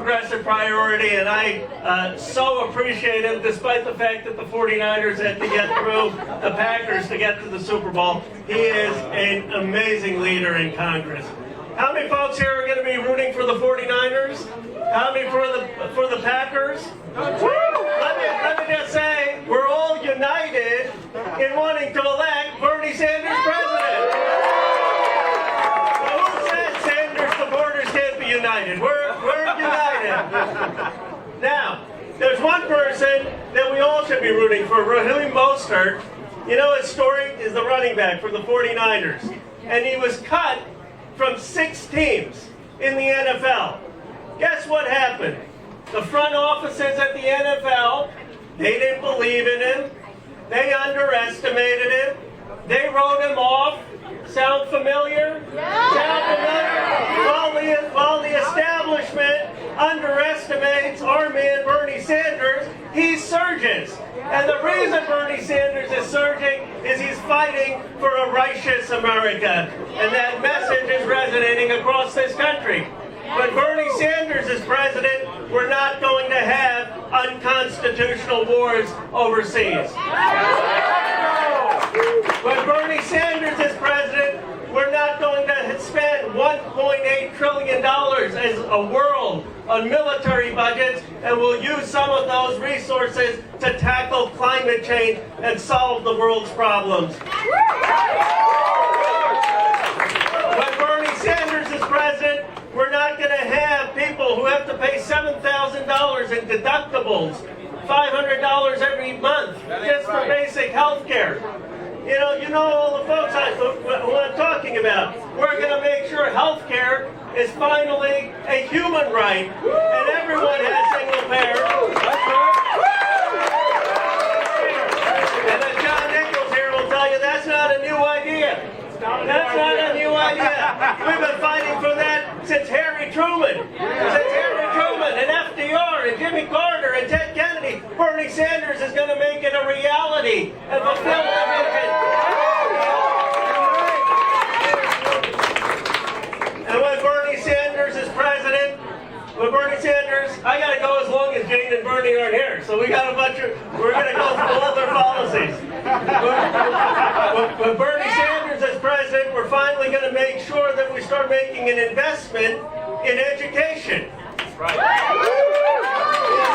progressive priority, and I so appreciate him, despite the fact that the 49ers had to get through the Packers to get to the Super Bowl. He is an amazing leader in Congress. How many folks here are going to be rooting for the 49ers? How many for the Packers? Let me just say, we're all united in wanting to elect Bernie Sanders president. So who said Sanders supporters can't be united? We're united. Now, there's one person that we all should be rooting for, Raheem Mostert. You know, his story is the running back for the 49ers. And he was cut from 6 teams in the NFL. Guess what happened? The front offices at the NFL, they didn't believe in him. They underestimated him. They wrote him off. Sound familiar? Yeah. Sound familiar? While the establishment underestimates our man Bernie Sanders, he surges. And the reason Bernie Sanders is surging is he's fighting for a righteous America. And that message is resonating across this country. When Bernie Sanders is president, we're not going to have unconstitutional wars overseas. When Bernie Sanders is president, we're not going to spend $1.8 trillion as a world on military budgets, and we'll use some of those resources to tackle climate change and solve the world's problems. When Bernie Sanders is president, we're not going to have people who have to pay $7,000 in deductibles, $500 every month, just for basic health care. You know all the folks who I'm talking about. We're going to make sure health care is finally a human right, and everyone has single payer. And as John Nichols here will tell you, that's not a new idea. That's not a new idea. We've been fighting for that since Harry Truman. Since Harry Truman and FDR and Jimmy Carter and Ted Kennedy. Bernie Sanders is going to make it a reality and fulfill the vision. And when Bernie Sanders is president, I got to go as long as Jane and Bernie aren't here. So we got we're going to go through all their policies. When Bernie Sanders is president, we're finally going to make sure that we start making an investment in education. Right.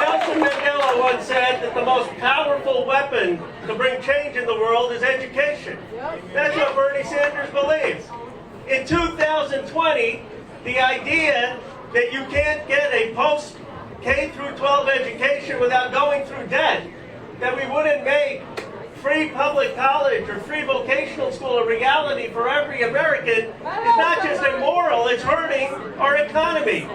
Nelson Mandela once said that the most powerful weapon to bring change in the world is education. That's what Bernie Sanders believes. In 2020, the idea that you can't get a post-K through 12 education without going through debt, that we wouldn't make free public college or free vocational school a reality for every American is not just immoral, it's hurting our economy.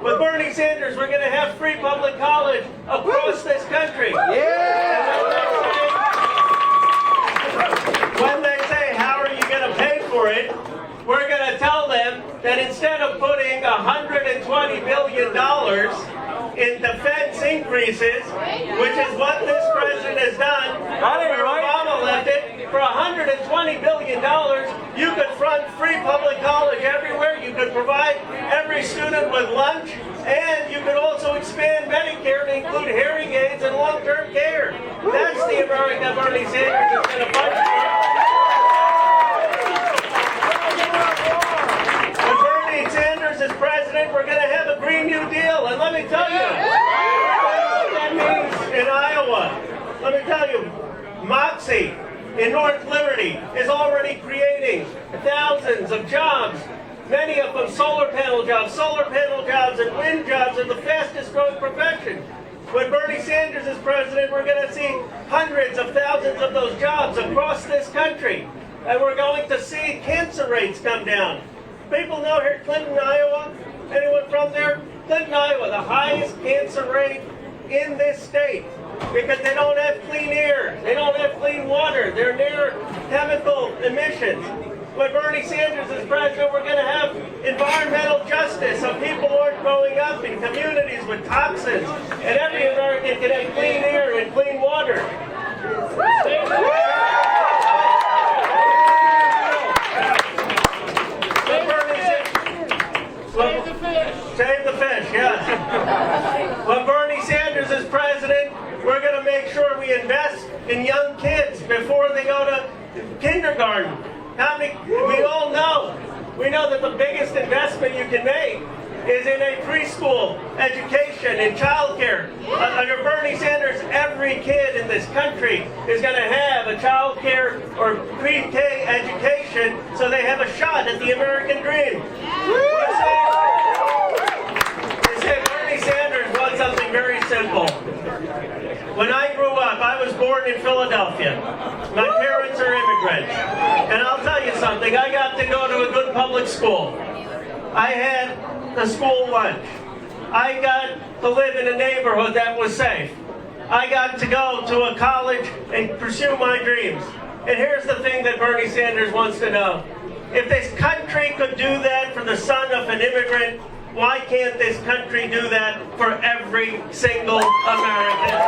With Bernie Sanders, we're going to have free public college across this country. Yeah! When they say, how are you going to pay for it? We're going to tell them that instead of putting $120 billion in defense increases, which is what this president has done, where Obama left it, for $120 billion, you could fund free public college everywhere, you could provide every student with lunch, and you could also expand Medicare to include hearing aids and long-term care. That's the America Bernie Sanders is going to fight for. When Bernie Sanders is president, we're going to have a Green New Deal. And let me tell you what that means in Iowa. Let me tell you, Moxie in North Liberty is already creating thousands of jobs, many of them solar panel jobs. Solar panel jobs and wind jobs are the fastest growing profession. When Bernie Sanders is president, we're going to see hundreds of thousands of those jobs across this country. And we're going to see cancer rates come down. People know here, Clinton, Iowa? Anyone from there? Clinton, Iowa, the highest cancer rate in this state. Because they don't have clean air. They don't have clean water. They're near chemical emissions. When Bernie Sanders is president, we're going to have environmental justice so people aren't growing up in communities with toxins. And every American can have clean air and clean water. Save the fish, yes. When Bernie Sanders is president, we're going to make sure we invest in young kids before they go to kindergarten. We all know. We know that the biggest investment you can make is in a preschool education, in childcare. Under Bernie Sanders, every kid in this country is going to have a childcare or pre-K education, so they have a shot at the American dream. You say Bernie Sanders wants something very simple. When I grew up, I was born in Philadelphia. My parents are immigrants. And I'll tell you something, I got to go to a good public school. I had a school lunch. I got to live in a neighborhood that was safe. I got to go to a college and pursue my dreams. And here's the thing that Bernie Sanders wants to know. If this country could do that for the son of an immigrant, why can't this country do that for every single American?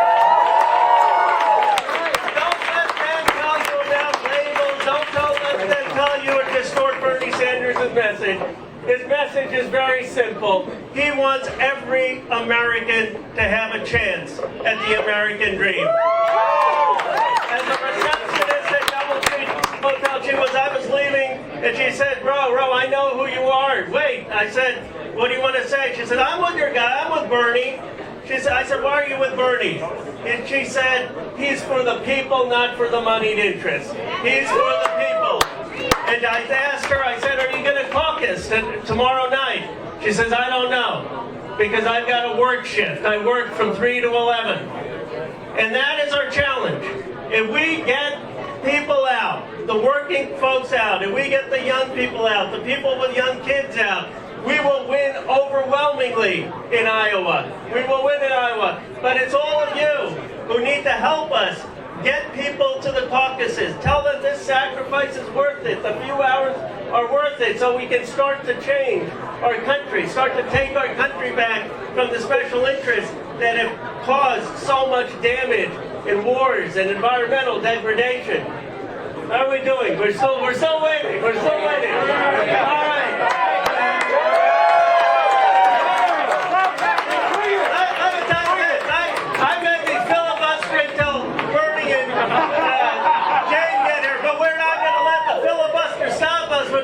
Don't let them tell you about labels. Don't let them tell you or distort Bernie Sanders' message. His message is very simple. He wants every American to have a chance at the American dream. As a receptionist at DoubleTree Hotel, I was leaving, and she said, Ro, I know who you are. Wait, I said, what do you want to say? She said, I'm with your guy, I'm with Bernie. I said, why are you with Bernie? And she said, he's for the people, not for the moneyed interests. He's for the people. And I asked her, I said, are you going to caucus tomorrow night? She says, I don't know, because I've got a work shift. I work from 3 to 11. And that is our challenge. If we get people out, the working folks out, if we get the young people out, the people with young kids out, we will win overwhelmingly in Iowa. We will win in Iowa. But it's all of you who need to help us get people to the caucuses. Tell them this sacrifice is worth it. The few hours are worth it, so we can start to change our country, start to take our country back from the special interests that have caused so much damage in wars and environmental degradation. How are we doing? We're still waiting. We're still waiting. All right.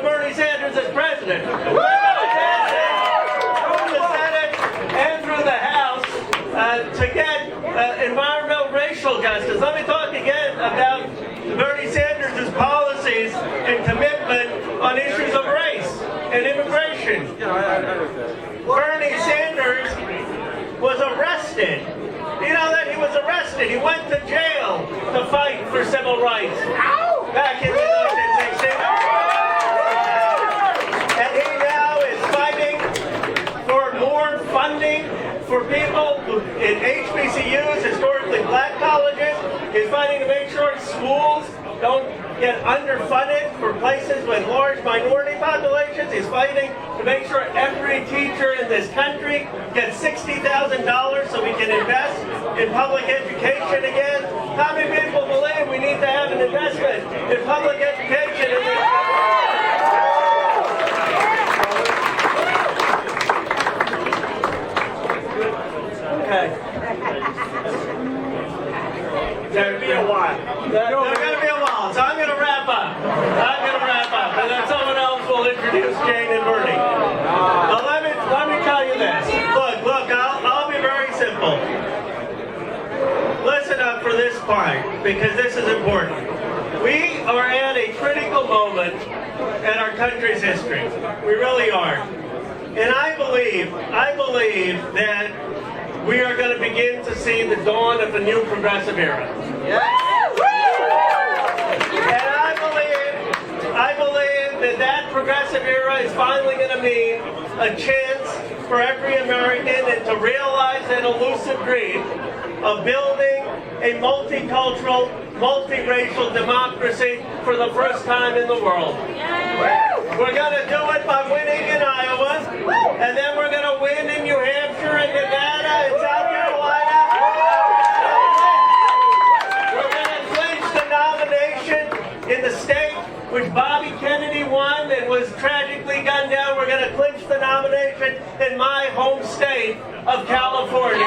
Bernie Sanders as president. We're going to pass it through the Senate and through the House to get environmental racial justice. Let me talk again about Bernie Sanders' policies and commitment on issues of race and immigration. Bernie Sanders was arrested. You know that he was arrested. He went to jail to fight for civil rights back in 1960. And he now is fighting for more funding for people in HBCUs, historically black colleges. He's fighting to make sure schools don't get underfunded for places with large minority populations. He's fighting to make sure every teacher in this country gets $60,000 so we can invest in public education again. How many people believe we need to have an investment in public education in this country? There'll be a while. There's going to be a while, so I'm going to wrap up. And then someone else will introduce Jane and Bernie. Now let me tell you this. Look, I'll be very simple. Listen up for this part, because this is important. We are at a critical moment in our country's history. We really are. And I believe that we are going to begin to see the dawn of a new progressive era. Yes. And I believe that progressive era is finally going to mean a chance for every American and to realize that elusive dream of building a multicultural, multiracial democracy for the first time in the world. We're going to do it by winning in Iowa, and then we're going to win in New Hampshire and Nevada and South Carolina. We're going to clinch the nomination in the state which Bobby Kennedy won and was tragically gunned down. We're going to clinch the nomination than my home state of California.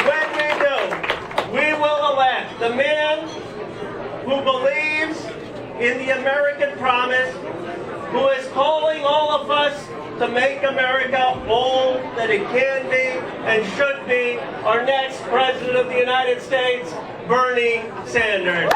When we do, we will elect the man who believes in the American promise, who is calling all of us to make America all that it can be and should be, our next President of the United States, Bernie Sanders.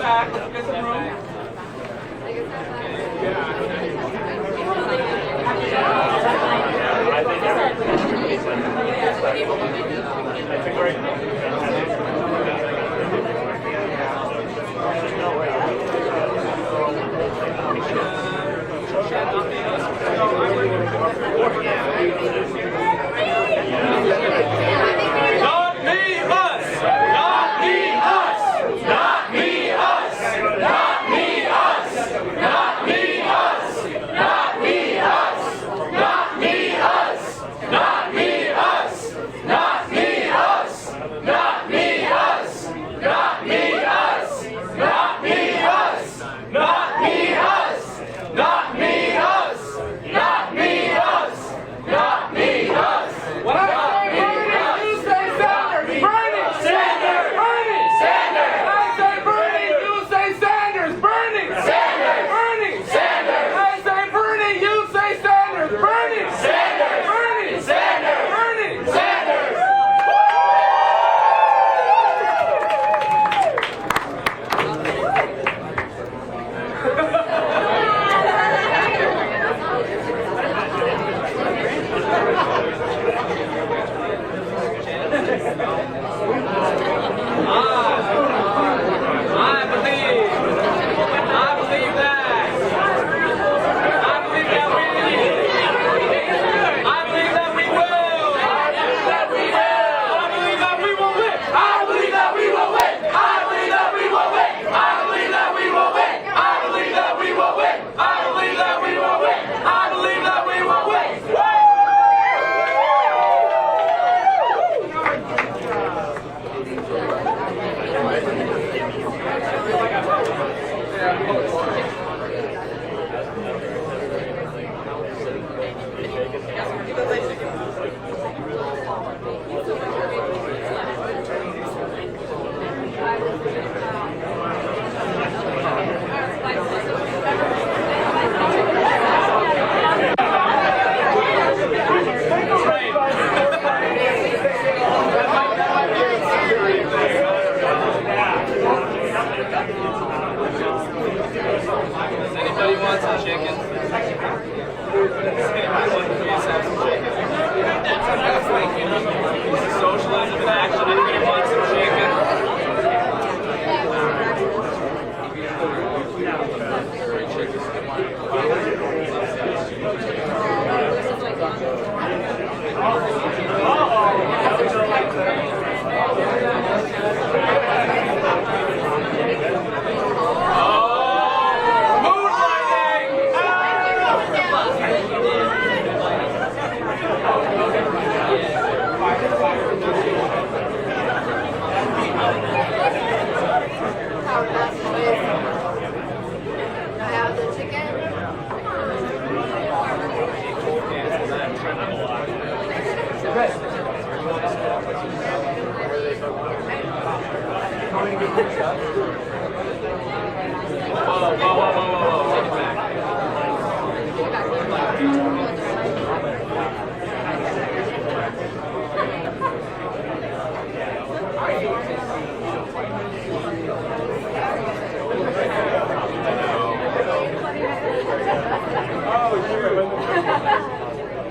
back. Let's get some room. Socialism in action. Anybody want some chicken?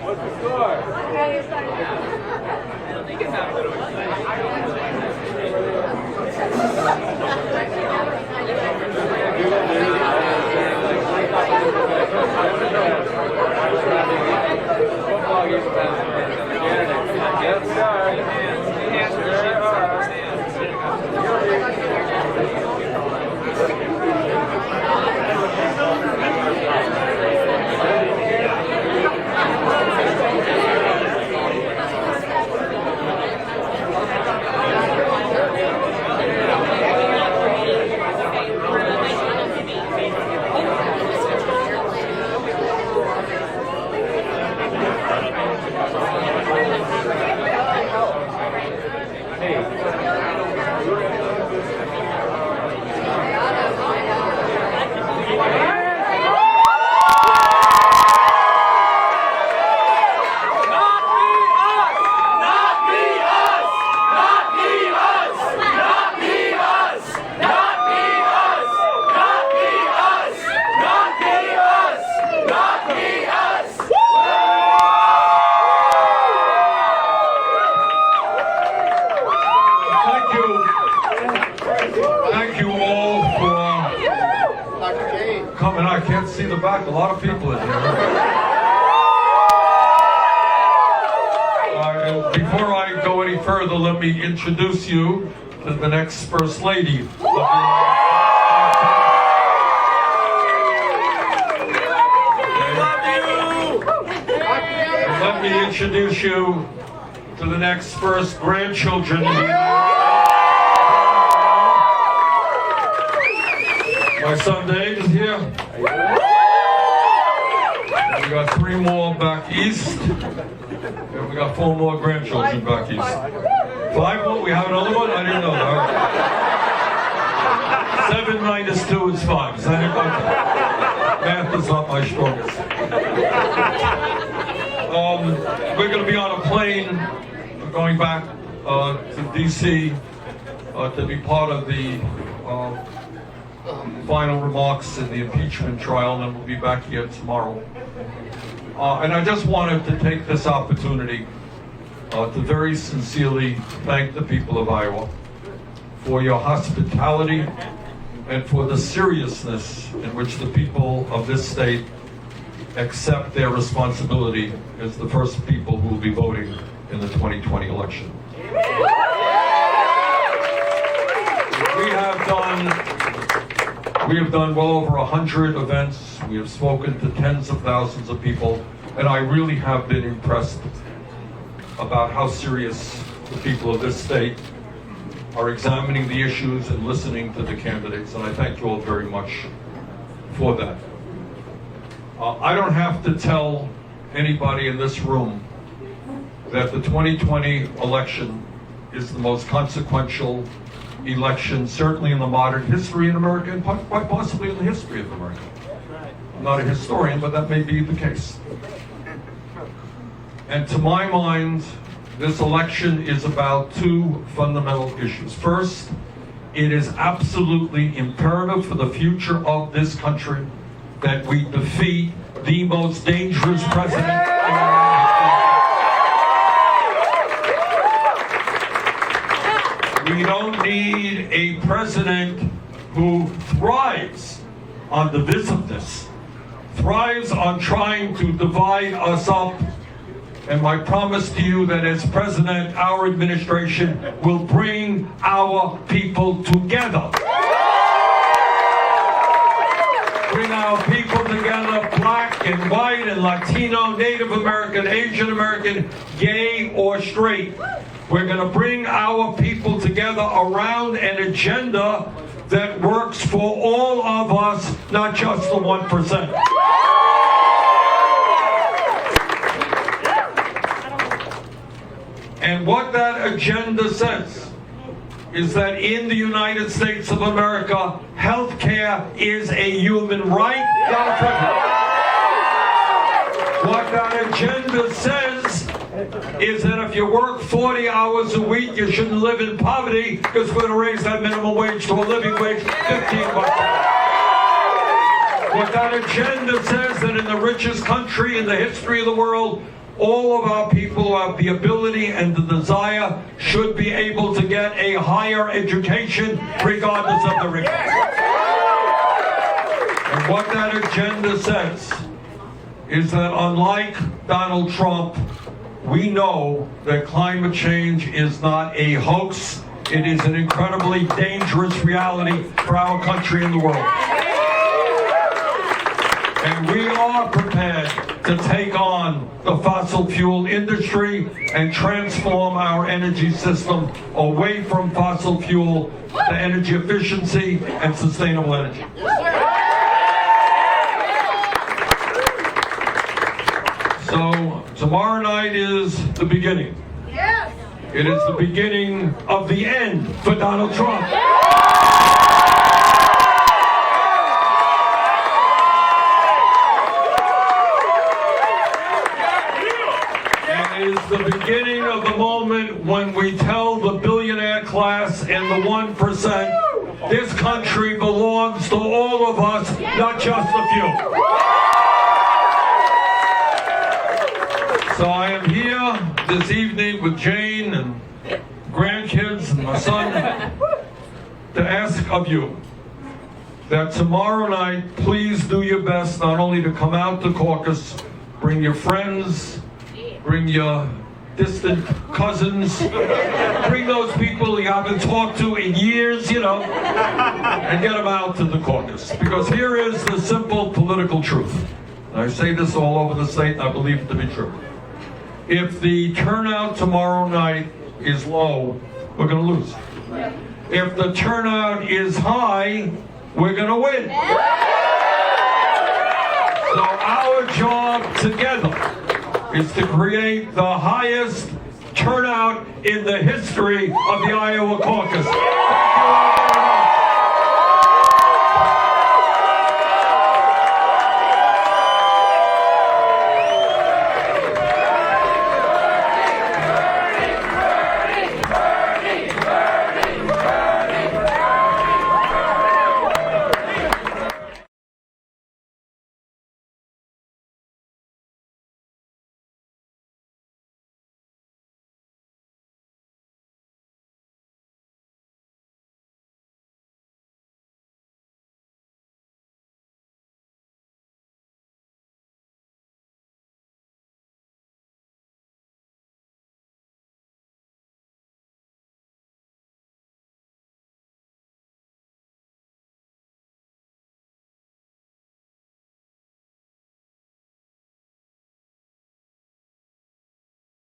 What's the score? I don't think it's that little. me introduce you to the next First Lady of the Let me introduce you to the next first grandchildren. My son Dave is here. We got 3 more back east. And we got 4 more grandchildren back east. 5 more? We have another one? I didn't know that. 7 minus 2 is 5. Is that it? Okay. Math is not my strongest. We're going to be on a plane going back to D.C. To be part of the final remarks in the impeachment trial, and then we'll be back here tomorrow. And I just wanted to take this opportunity to very sincerely thank the people of Iowa for your hospitality and for the seriousness in which the people of this state accept their responsibility as the first people who will be voting in the 2020 election. We have done well over 100 events. We have spoken to tens of thousands of people, and I really have been impressed about how serious the people of this state are examining the issues and listening to the candidates, and I thank you all very much for that. I don't have to tell anybody in this room that the 2020 election is the most consequential election, certainly in the modern history in America, and quite possibly in the history of America. I'm not a historian, but that may be the case. And to my mind, this election is about 2 fundamental issues. First, it is absolutely imperative for the future of this country that we defeat the most dangerous president in America. We don't need a president who thrives on divisiveness, thrives on trying to divide us up. And my promise to you that as president, our administration will bring our people together. Bring our people together, black and white and Latino, Native American, Asian American, gay or straight. We're going to bring our people together around an agenda that works for all of us, not just the 1%. And what that agenda says is that in the United States of America, health care is a human right, not a privilege. What that agenda says is that if you work 40 hours a week, you shouldn't live in poverty, because we're going to raise that minimum wage to a living wage, $15. What that agenda says that in the richest country in the history of the world, all of our people who have the ability and the desire should be able to get a higher education regardless of the riches. And what that agenda says is that unlike Donald Trump, we know that climate change is not a hoax. It is an incredibly dangerous reality for our country and the world. And we are prepared to take on the fossil fuel industry and transform our energy system away from fossil fuel to energy efficiency and sustainable energy. So tomorrow night is the beginning. It is the beginning of the end for Donald Trump. The beginning of the moment when we tell the billionaire class and the 1%, this country belongs to all of us, not just a few. So I am here this evening with Jane and grandkids and my son to ask of you that tomorrow night, please do your best not only to come out to Caucus, bring your friends, bring your distant cousins. Bring those people you haven't talked to in years, you know, and get them out to the caucus. Because here is the simple political truth. And I say this all over the state, and I believe it to be true. If the turnout tomorrow night is low, we're going to lose. If the turnout is high, we're going to win. So our job together is to create the highest turnout in the history of the Iowa caucus.